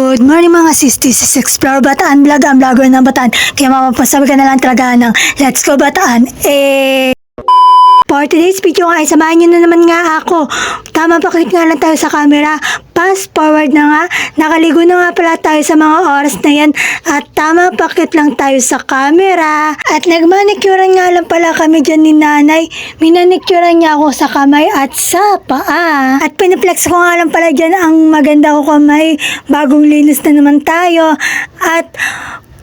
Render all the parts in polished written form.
Good morning mga sis, this is Explore Bataan Vlog, ang vlogger ng Bataan. Kaya mapapasabi ka na lang talaga ng Let's Go Bataan. For today's video nga ay samahan nyo na naman nga ako. Tama pa, click nga lang tayo sa camera. Fast forward na nga. Nakaligo na nga pala tayo sa mga oras na yan. At tama pakit lang tayo sa camera. At nagmanikuran nga lang pala kami dyan ni nanay. Minanikuran niya ako sa kamay at sa paa. At piniplex ko nga lang pala dyan ang maganda ko kamay. Bagong linis na naman tayo. At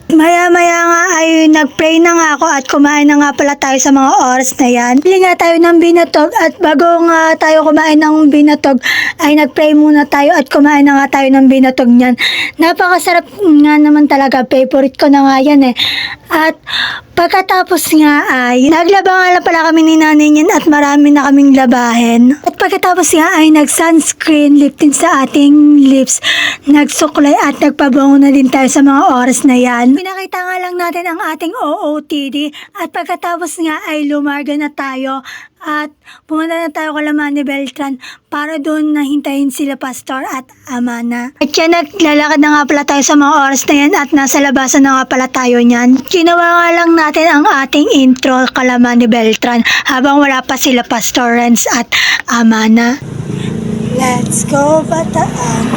maya-maya nga ay nag-pray na nga ako at kumain na nga pala tayo sa mga oras na yan. Bili nga tayo ng binatog at bago nga tayo kumain ng binatog ay nag-pray muna tayo at kumain na nga tayo ng binatog niyan. Napakasarap nga naman talaga. Favorite ko na nga yan eh. At pagkatapos nga ay naglaba nga lang pala kami ni nanay niyan at marami na kaming labahin. At pagkatapos nga ay nag-sunscreen lifting sa ating lips. Nagsuklay at nagpabango na din tayo sa mga oras na yan. Pinakita nga lang natin ang ating OOTD at pagkatapos nga ay lumarga na tayo at pumunta na tayo kay Manny Beltran para doon na hintayin sila Pastor at Amana. At yan, naglalakad na nga pala tayo sa mga oras na yan at nasa labasan na nga pala tayo niyan. Ginawa nga lang natin ang ating intro kay Manny Beltran habang wala pa sila Pastor Renz at Amana. Let's go Bataan.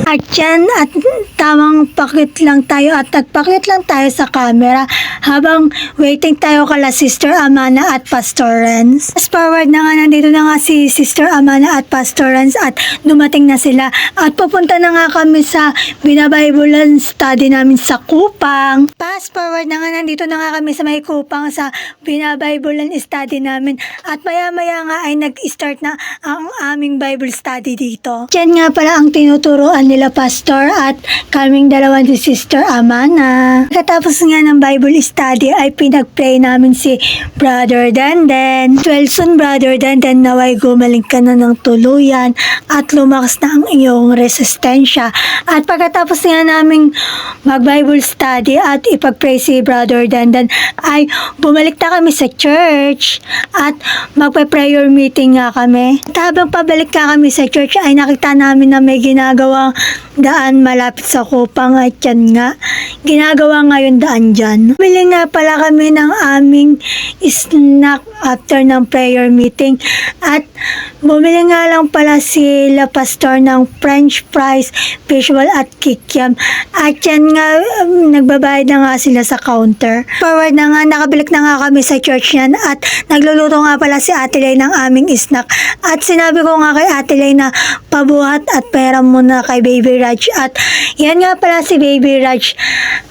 At yan, at tamang pakit lang tayo at nagpakit lang tayo sa camera habang waiting tayo kala Sister Amana at Pastor Renz. Fast forward na nga, nandito na nga si Sister Amana at Pastor Renz at dumating na sila at pupunta na nga kami sa binabaybulan study namin sa Kupang. Fast forward na nga, nandito na nga kami sa may Kupang sa binabaybulan study namin at maya-maya nga ay nag-start na ang aming Bible study dito. Yan nga pala ang tinuturoan nila Pastor at kaming dalawa ni Sister Amana. Katapos nga ng Bible study ay pinag-pray namin si Brother Denden. Well soon Brother Denden, naway gumaling ka na ng tuluyan at lumakas na ang iyong resistensya. At pagkatapos nga naming mag-Bible study at ipag-pray si Brother Denden ay bumalik na kami sa church at magpa-prayer meeting nga kami. At habang pabalik nga kami sa church ay nakita namin na may ginagawang daan malapit sa Kupang at yan nga, ginagawa nga yung daan dyan. Bili nga pala kami ng aming snack after ng prayer meeting at bumili nga lang pala sila Pastor ng French fries, visual at kikiam at yan nga, nagbabayad na nga sila sa counter. Forward na nga, nakabalik na nga kami sa church yan at nagluluto nga pala si Ate Lay ng aming snack at sinabi ko nga kay Ate Lay na pabuhat at pera muna kay Baby Raj at yan nga pala si Baby Raj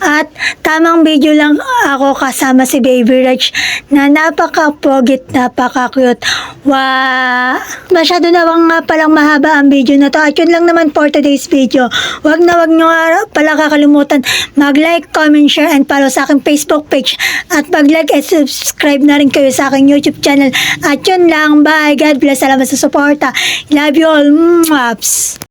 at tamang video lang ako kasama si Baby Raj na napaka-pogit, napaka-cute. Wow! Masyado na nga palang mahaba ang video na to at yun lang naman for today's video. Wag nyo nga pala kakalimutan mag-like, comment, share and follow sa aking Facebook page at mag-like at subscribe na rin kayo sa aking YouTube channel at yun lang. Bye! God bless! Salamat sa suporta. Love you all. Mwaps!